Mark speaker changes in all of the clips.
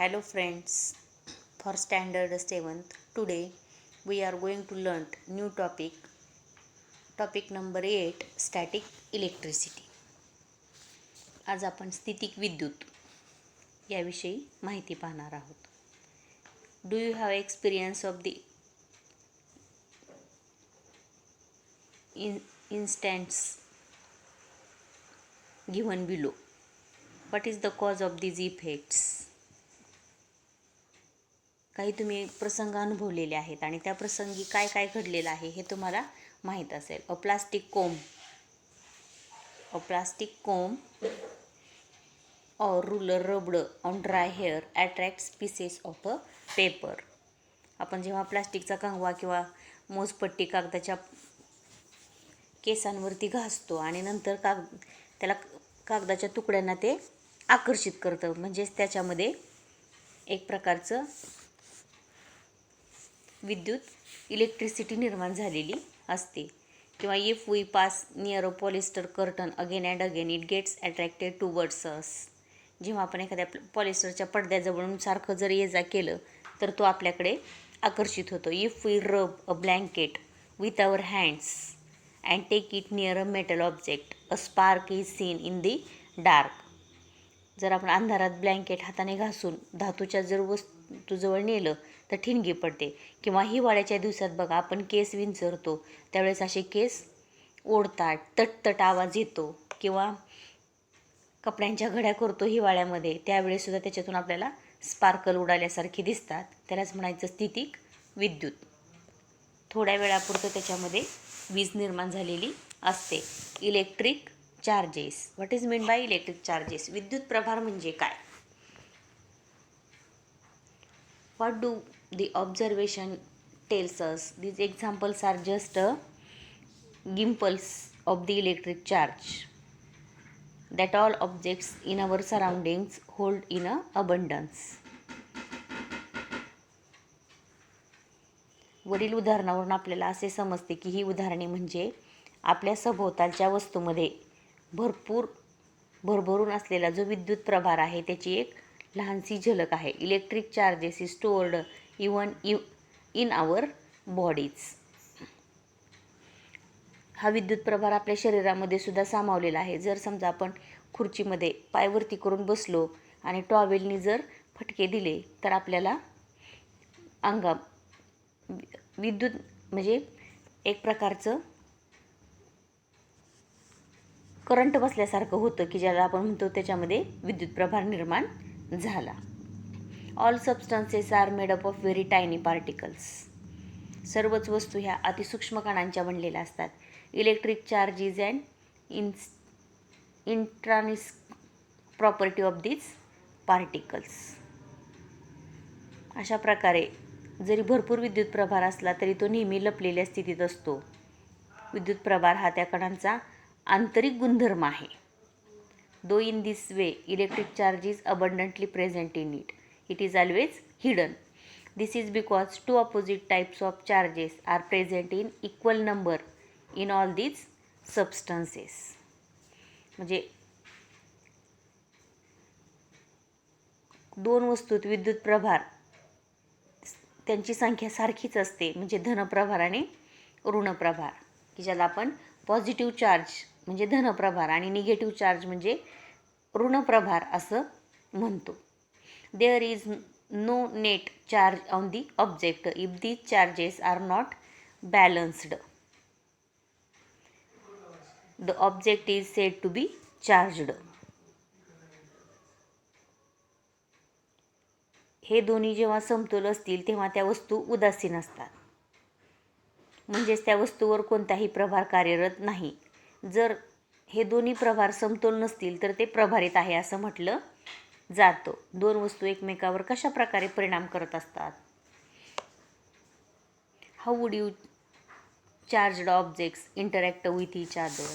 Speaker 1: Hello friends, for standard 7th, today we are going to learn new topic number 8, static electricity. आज आपण स्थितिक विद्युत याविषयी माहिती पाहणार आहोत. Do you have experience of the instance given below? What is the cause of these effects? काही तुम्ही प्रसंग अनुभवलेले आहेत आणि त्या प्रसंगी काय काय घडलेलं आहे हे तुम्हाला माहीत असेल. A plastic comb or ruler rubbed on dry hair attracts pieces of a paper. आपण जेव्हा प्लास्टिकचा कंगवा किंवा मोजपट्टी कागदाच्या केसांवरती घासतो आणि नंतर त्याला कागदाच्या तुकड्यांना ते आकर्षित करतं, म्हणजेच त्याच्यामध्ये एक प्रकारचं विद्युत इलेक्ट्रिसिटी निर्माण झालेली असते. किंवा if we pass near a polyester curtain again and again it gets attracted towards us. जेव्हा आपण एखाद्या पॉलिस्टरच्या पडद्याजवळून सारखं जर ये जा केलं तर तो आपल्याकडे आकर्षित होतो. If we rub a blanket with our hands and take it near a metal object a spark is seen in the dark. जर आपण अंधारात ब्लँकेट हाताने घासून धातूच्या जर वस्तूजवळ नेलं तर ठिणगी पडते. किंवा हिवाळ्याच्या दिवसात बघा, आपण केस विंचरतो त्यावेळेस असे केस ओढतात, तटतट आवाज येतो. किंवा कपड्यांच्या घड्या करतो हिवाळ्यामध्ये, त्यावेळेससुद्धा त्याच्यातून आपल्याला स्पार्कल उडाल्यासारखे दिसतात. त्यालाच म्हणायचं स्थितिक विद्युत. थोड्या वेळापुरतं त्याच्यामध्ये वीज निर्माण झालेली असते. Electric charges. What is mean by electric charges? विद्युत प्रभार म्हणजे काय? What do the observation tells us? These examples are just gimples of the electric charge that all objects in our surroundings hold in abundance. वरील उदाहरणावरून आपल्याला असे समजते की ही उदाहरणे म्हणजे आपल्या सभोवतालच्या वस्तूमध्ये भरभरून असलेला जो विद्युत प्रभार आहे त्याची एक लहानशी झलक आहे. Electric charges is stored even in our bodies. हा विद्युत प्रभार आपल्या शरीरामध्ये सुद्धा सामावलेला आहे. जर समजा आपण खुर्चीमध्ये पायवरती करून बसलो आणि टॉवेलनी जर फटके दिले तर आपल्याला विद्युत म्हणजे एक प्रकारचं करंट बसल्यासारखं होतं की ज्याला आपण म्हणतो त्याच्यामध्ये विद्युत प्रभार निर्माण झाला. All substances are made up of very tiny particles. सर्वच वस्तू ह्या अतिसूक्ष्म कणांच्या बनलेल्या असतात. Electric charge is and intrinsic property of these particles. अशा प्रकारे जरी भरपूर विद्युत प्रभार असला तरी तो नेहमी लपलेल्या स्थितीत असतो. विद्युत प्रभार हा त्या कणांचा आंतरिक गुणधर्म आहे. Though in this way electric charge is abundantly present in it, it is always hidden. This is because two opposite types of charges are present in equal number in all these substances. म्हणजे दोन वस्तूत विद्युत प्रभार त्यांची संख्या सारखीच असते, म्हणजे धनप्रभार आणि ऋणप्रभार, की ज्याला आपण पॉझिटिव्ह चार्ज म्हणजे धनप्रभार आणि निगेटिव्ह चार्ज म्हणजे ऋणप्रभार असं म्हणतो. There is no net charge on the object if these charges are not balanced. The object is said to be charged. हे दोन्ही जेव्हा समतोल असतील तेव्हा त्या वस्तू उदासीन असतात, म्हणजेच त्या वस्तूवर कोणताही प्रभार कार्यरत नाही. जर हे दोन्ही प्रभार समतोल नसतील तर ते प्रभारित आहे असं म्हटलं जातं. दोन वस्तू एकमेकावर कशा प्रकारे परिणाम करत असतात? How would you charged objects interact with each other.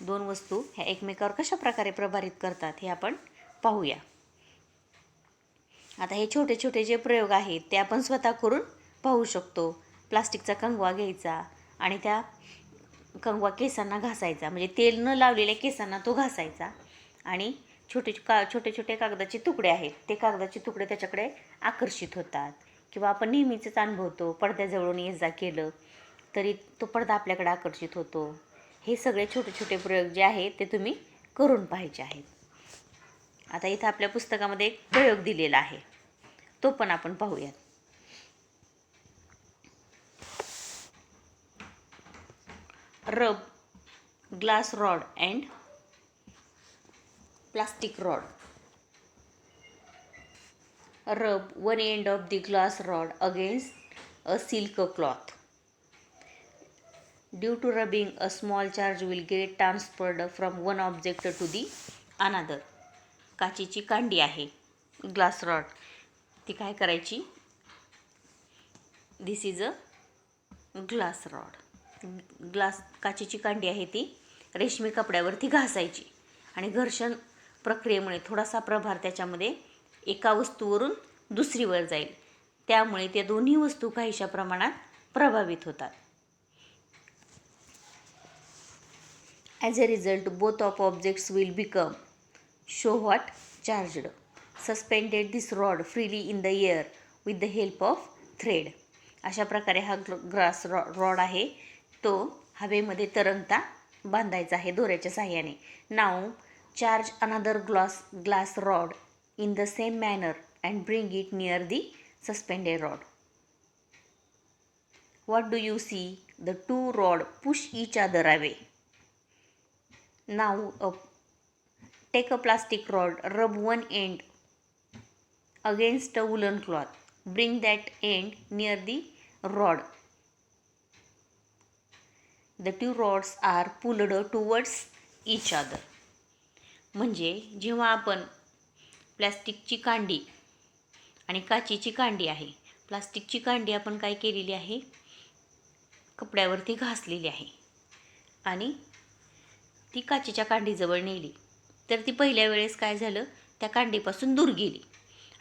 Speaker 1: दोन वस्तू ह्या एकमेकावर कशा प्रकारे प्रभारित करतात हे आपण पाहूया. आता हे छोटे छोटे जे प्रयोग आहेत ते आपण स्वतः करून पाहू शकतो. प्लास्टिकचा कंगवा घ्यायचा आणि त्या कंगवा केसांना घासायचा, म्हणजे तेल न लावलेल्या केसांना तो घासायचा आणि छोटे छोटे कागदाचे तुकडे आहेत, ते कागदाचे तुकडे त्याच्याकडे आकर्षित होतात. किंवा आपण नेहमीचंच अनुभवतो, पडद्याजवळून ये जा केलं तरी तो पडदा आपल्याकडे आकर्षित होतो. हे सगळे छोटे छोटे प्रयोग जे आहेत ते तुम्ही करून पाहायचे आहेत. आता इथं आपल्या पुस्तकामध्ये एक प्रयोग दिलेला आहे, तो पण आपण पाहूयात. रब glass rod and plastic rod. Rub one end of the glass rod against a silk cloth. Due to rubbing, a small charge will get transferred from one object to the another. काचेची कांडी आहे, glass rod, ती काय करायची, दिस is a glass rod. काचेची कांडी आहे ती रेशमी कपड्यावरती घासायची आणि घर्षण प्रक्रियेमुळे थोडासा प्रभार त्याच्यामध्ये एका वस्तूवरून दुसरीवर जाईल, त्यामुळे त्या दोन्ही वस्तू काहीशा प्रमाणात प्रभावित होतात. As a result both of objects will become show what charged. Suspended this rod freely in the air with the help of thread. अशा प्रकारे हा ग्लास रॉड आहे तो हवेमध्ये तरंगता बांधायचा आहे दोऱ्याच्या साहाय्याने. नाव charge another glass rod in the same manner and bring it near the suspended rod. What do you see? The two rods push each other away. Now take a plastic rod, rub one end against a woolen cloth. Bring that end near the rod. The two rods are pulled towards each other. म्हणजे जेव्हा आपण प्लॅस्टिकची कांडी आणि काचेची कांडी आहे, प्लास्टिकची कांडी आपण काय केलेली आहे, कपड्यावरती घासलेली आहे आणि ती काचेच्या कांडीजवळ नेली, तर ती पहिल्या वेळेस काय झालं, त्या कांडीपासून दूर गेली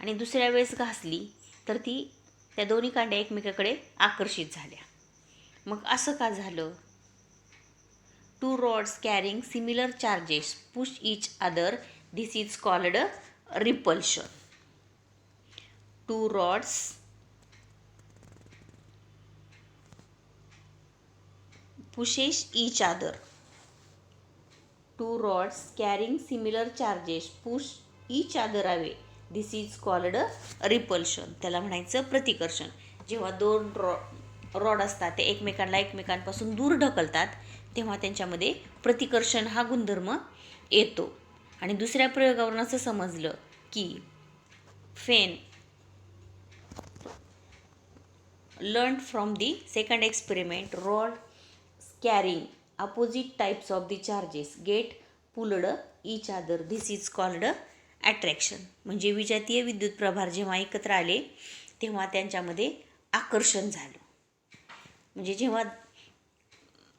Speaker 1: आणि दुसऱ्या वेळेस घासली तर ती त्या दोन्ही कांड्या एकमेकाकडे आकर्षित झाल्या. मग असं का झालं? Two rods carrying similar charges push each other. This is called repulsion. Two rods pushes each other. Two rods carrying similar charges push each other away. This is called repulsion. त्याला म्हणायचं प्रतिकर्षण. जेव्हा दोन रॉड असतात ते एकमेकांपासून दूर ढकलतात तेव्हा त्यांच्यामध्ये प्रतिकर्षण हा गुणधर्म येतो. आणि दुसऱ्या प्रयोगावरून असं समजलं की फेन learned from the second experiment, rod carrying opposite types of the charges get pulled each other. This is called attraction. म्हणजे विजातीय विद्युत प्रभार जेव्हा एकत्र आले तेव्हा त्यांच्यामध्ये आकर्षण झालं. म्हणजे जेव्हा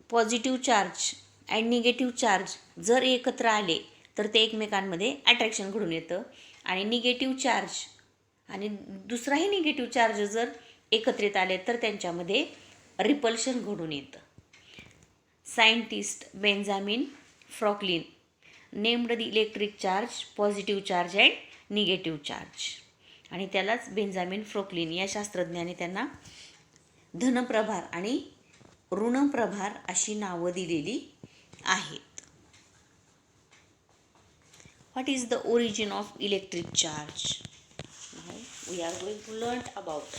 Speaker 1: positive charge and negative charge जर एकत्र आले तर ते एकमेकांमध्ये अट्रॅक्शन घडून येतं आणि निगेटिव्ह चार्ज आणि दुसराही निगेटिव्ह चार्ज जर एकत्रित आले तर त्यांच्यामध्ये रिपल्शन घडून येतं. Scientist Benjamin Franklin named the electric charge positive charge and negative charge. आणि त्यालाच बेंजामिन फ्रॉकलिन या शास्त्रज्ञाने त्यांना धनप्रभार आणि ऋणप्रभार अशी नावं दिलेली आहेत. What is the origin of electric charge? We are going to learn about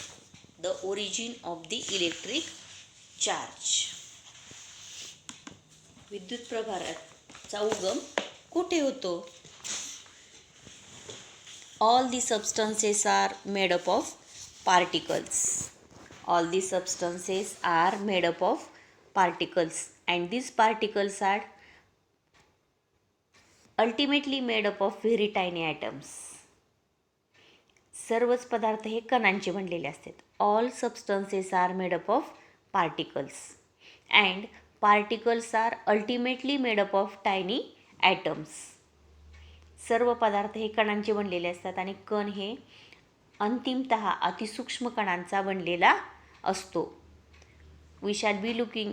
Speaker 1: the origin of the electric charge. विद्युत प्रभाराचा उगम कुठे होतो? All the substances are made up of particles. All these substances are made up of particles and these particles are ultimately made up of very tiny atoms. सर्वच पदार्थ हे कणांचे बनलेले असतात. All substances are made up of particles and particles are ultimately made up of tiny atoms. सर्व पदार्थ हे कणांचे बनलेले असतात आणि कण हे अंतिमतः अतिसूक्ष्म कणांचा बनलेला असतो. We shall be looking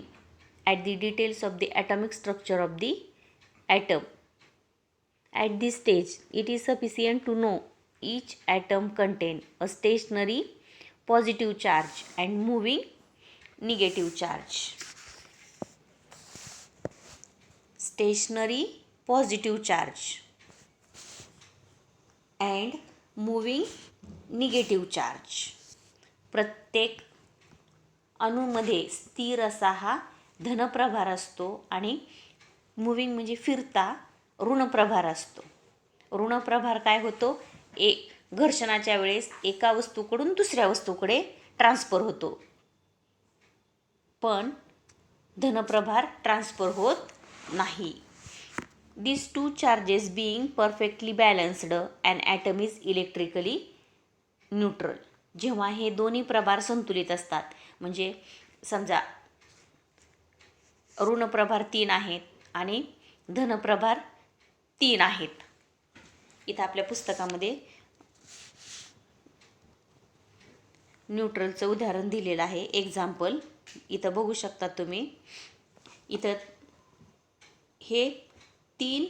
Speaker 1: at the details of the atomic structure of the atom At this stage, it is sufficient to know each atom contain a stationary positive charge and moving negative charge. Stationary positive charge and moving negative charge. प्रत्येक अणूमध्ये स्थिर असा हा धनप्रभार असतो आणि moving म्हणजे फिरता ऋणप्रभार असतो. ऋणप्रभार काय होतो, घर्षणाच्या वेळेस एका वस्तूकडून दुसऱ्या वस्तूकडे ट्रान्सफर होतो, पण धनप्रभार ट्रान्सफर होत नाही. These two charges being perfectly balanced, an atom is electrically neutral. जेव्हा हे दोन्ही प्रभार संतुलित असतात, म्हणजे समजा ऋणप्रभार 3 आहेत आणि धनप्रभार 3 आहेत. इथं आपल्या पुस्तकामध्ये न्यूट्रलचं उदाहरण दिलेलं आहे. एक्झाम्पल इथं बघू शकता तुम्ही. इथं हे 3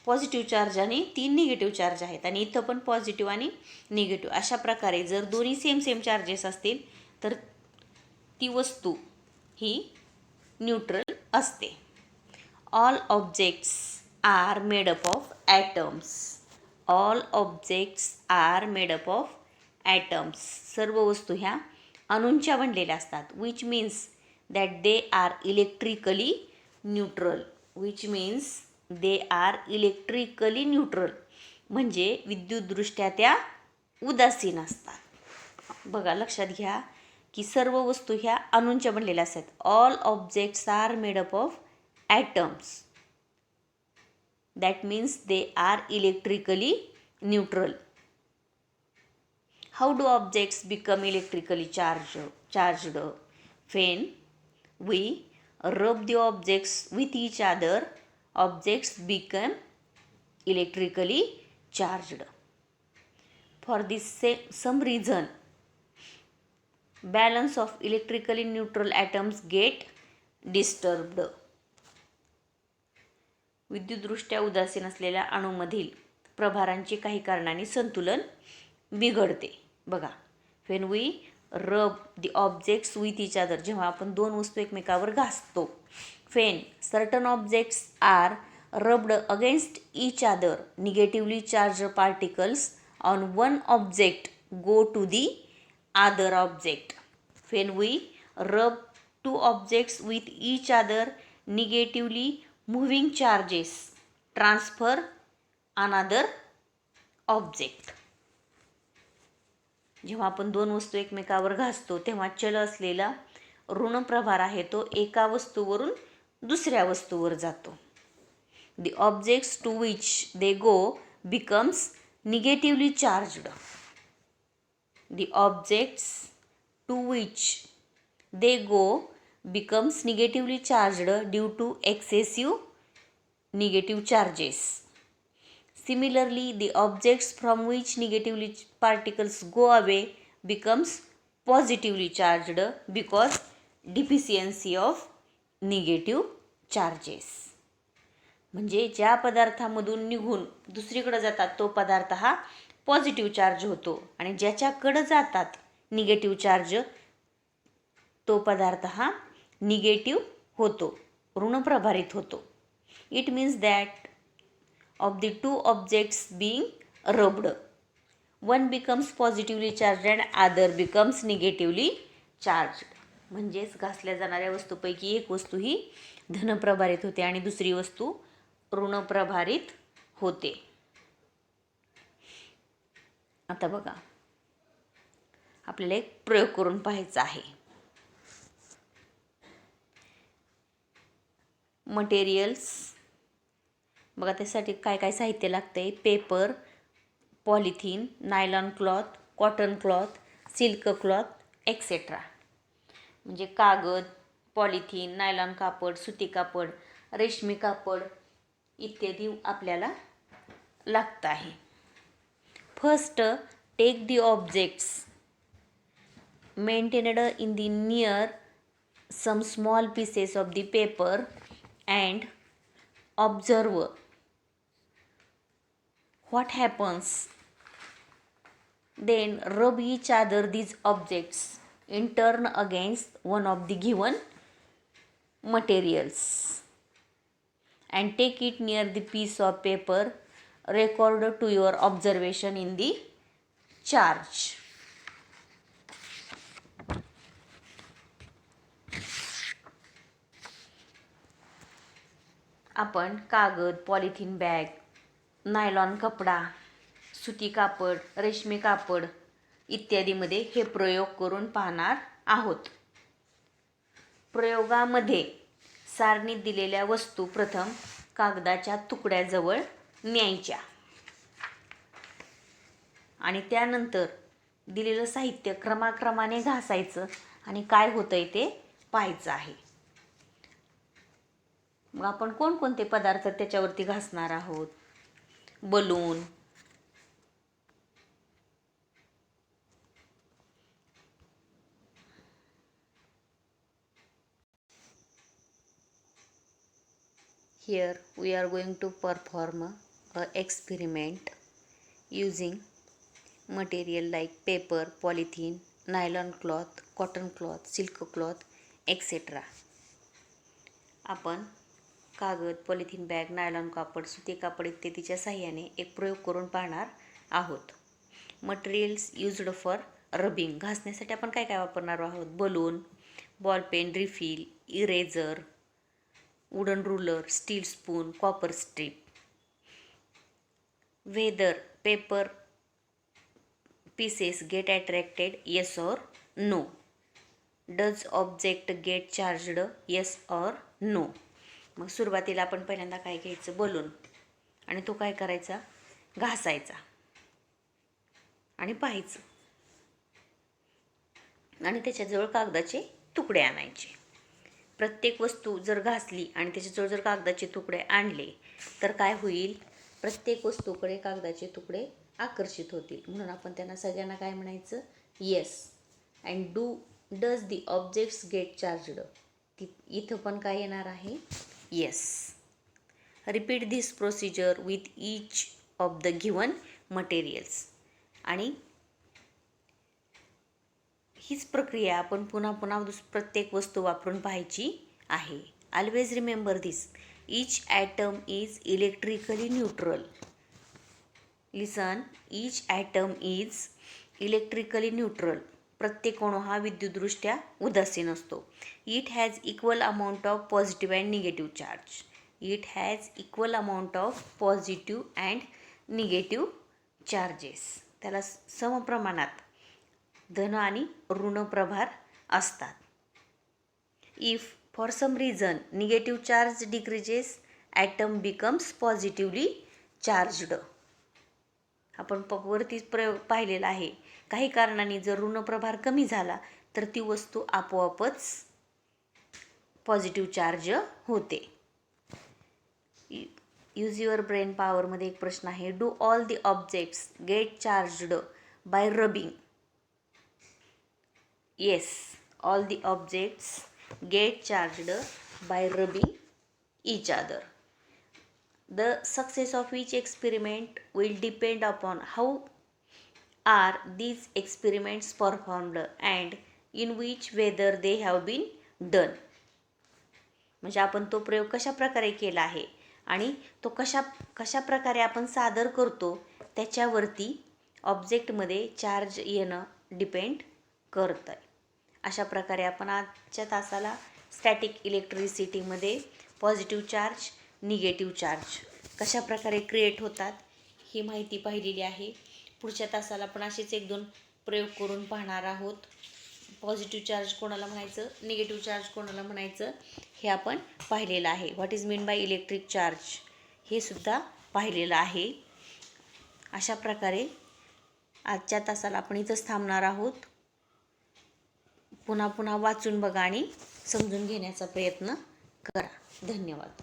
Speaker 1: पॉझिटिव्ह चार्ज आणि 3 निगेटिव्ह चार्ज आहेत आणि इथं पण पॉझिटिव्ह आणि निगेटिव्ह. अशा प्रकारे जर दोन्ही सेम चार्जेस असतील तर ती वस्तू ही न्यूट्रल असते. All objects are made up of atoms. All objects are made up of atoms. सर्व वस्तू ह्या अणूंच्या बनलेल्या असतात. Which means that they are electrically neutral. Which means they are electrically neutral म्हणजे विद्युतदृष्ट्या त्या उदासीन असतात. बघा, लक्षात घ्या की सर्व वस्तू ह्या अणूंच्या बनलेल्या असतात. All objects are made up of atoms. That means they are electrically neutral. How do objects become electrically charged? When we rub the objects with each other, objects become electrically charged. For this some reason, balance of electrically neutral atoms get disturbed. विद्युतदृष्ट्या उदासीन असलेल्या अणूमधील प्रभारांचे काही कारणांनी संतुलन बिघडते. बघा, when we rub the objects with each other, जेव्हा आपण दोन वस्तू एकमेकावर घासतो. when certain objects are rubbed against each other, negatively charged particles on one object go to the other object. when we rub two objects with each other, negatively moving charges transfer another object. जेव्हा आपण दोन वस्तू एकमेकावर घासतो तेव्हा चल असलेला ऋणप्रभार आहे तो एका वस्तूवरून दुसऱ्या वस्तूवर जातो. The objects to which they go becomes negatively charged. The objects to which they go becomes negatively charged due to excessive negative charges. Similarly, the objects from which negatively particles go away becomes positively charged because deficiency of negative charges. म्हणजे ज्या पदार्थामधून निघून दुसरीकडे जातात तो पदार्थ हा positive charge होतो आणि ज्याच्याकडे जातात निगेटिव्ह चार्ज तो पदार्थ हा निगेटिव्ह होतो, ऋणप्रभारित होतो. It means that of the two objects being rubbed, one becomes positively charged and other becomes negatively charged. म्हणजेच घासल्या जाणाऱ्या वस्तूपैकी एक वस्तू ही धनप्रभारित होते आणि दुसरी वस्तू ऋणप्रभारित होते. आता बघा, आपल्याला एक प्रयोग करून पाहायचा आहे. मटेरियल्स बघा, त्यासाठी काय काय साहित्य लागतंय. Paper, polythene, nylon cloth, cotton cloth, silk cloth etcetera. म्हणजे कागद, पॉलिथिन, नायलॉन कापड, सुती कापड, रेशमी कापड इत्यादी आपल्याला लागतं आहे. First, take the objects maintained in the near some small pieces of the paper and observe what happens, then rub each other these objects in turn against one of the given materials and take it near the piece of paper, record to your observation in the charge. आपण कागद, polythene bag, nylon कपडा, सुती कापड, रेशमी कापड इत्यादीमध्ये हे प्रयोग करून पाहणार आहोत. प्रयोगामध्ये सारणीत दिलेल्या वस्तू प्रथम कागदाच्या तुकड्याजवळ न्यायच्या आणि त्यानंतर दिलेलं साहित्य क्रमाक्रमाने घासायचं आणि काय होतंय ते पाहायचं आहे. मग आपण कोणकोणते पदार्थ त्याच्यावरती घासणार आहोत? Balloon, here we are going to perform a experiment using material like paper, polythene, nylon cloth, cotton cloth, silk cloth, etc. आपण कागद, पॉलिथिन बॅग, नायलॉन कापड, सुती कापड इत्यादीच्या साह्याने एक प्रयोग करून पाहणार आहोत. मटेरियल्स युज्ड फॉर रबिंग, घासण्यासाठी आपण काय काय वापरणार आहोत? Balloon, ball pen, refill, eraser, wooden ruler, steel spoon, copper strip. Whether paper pieces get attracted, yes or no. Does object get charged, yes or no. मग सुरुवातीला आपण पहिल्यांदा काय घ्यायचं? बलून, आणि तो काय करायचा? घासायचा आणि पाहायचं आणि त्याच्याजवळ कागदाचे तुकडे आणायचे. प्रत्येक वस्तू जर घासली आणि त्याच्याजवळ जर कागदाचे तुकडे आणले तर काय होईल? प्रत्येक वस्तूकडे कागदाचे तुकडे आकर्षित होतील. म्हणून आपण त्यांना सगळ्यांना काय म्हणायचं? Yes. And does the objects get charged, इथं पण काय येणार आहे? Yes. Repeat this procedure with each of the given materials, आणि हीच प्रक्रिया आपण पुन्हा पुन्हा प्रत्येक वस्तू वापरून पाहायची आहे. Always remember this, each atom is electrically neutral. Listen, each atom is electrically neutral. प्रत्येक अणू हा विद्युतदृष्ट्या उदासीन असतो. It has equal amount of positive and negative charge. It has equal amount of positive and negative charges. त्याला समप्रमाणात धन आणि ऋण प्रभार असतात. If for some reason negative charge decreases, atom becomes positively charged. आपण वरतीच प्रयोग पाहिलेला आहे. काही कारणाने जर ऋण प्रभार कमी झाला तर ती वस्तू आपोआपच पॉझिटिव्ह चार्ज होते. यूज युअर ब्रेन पॉवरमध्ये एक प्रश्न आहे. Do all the objects get charged by rubbing? Yes, all the objects get charged by rubbing each other. The success of each experiment will depend upon how are these experiments performed and in which whether they have been done. म्हणजे आपण तो प्रयोग कशा प्रकारे केला आहे आणि तो कशा प्रकारे आपण सादर करतो त्याच्यावरती ऑब्जेक्टमध्ये चार्ज येणं डिपेंड करतं आहे. अशा प्रकारे आपण आजच्या तासाला स्टॅटिक इलेक्ट्रिसिटीमध्ये पॉझिटिव्ह चार्ज, निगेटिव्ह चार्ज कशा प्रकारे क्रिएट होतात ही माहिती पाहिलेली आहे. पुढच्या तासाला आपण असेच एक दोन प्रयोग करून पाहणार आहोत. पॉझिटिव्ह चार्ज कोणाला म्हणायचं, निगेटिव्ह चार्ज कोणाला म्हणायचं हे आपण पाहिलेलं आहे. What is mean by electric charge हे सुद्धा पाहिलेलं आहे. अशा प्रकारे आजच्या तासाला आपण इथंच थांबणार आहोत. पुन्हा पुन्हा वाचून बघा आणि समजून घेण्याचा प्रयत्न करा. धन्यवाद.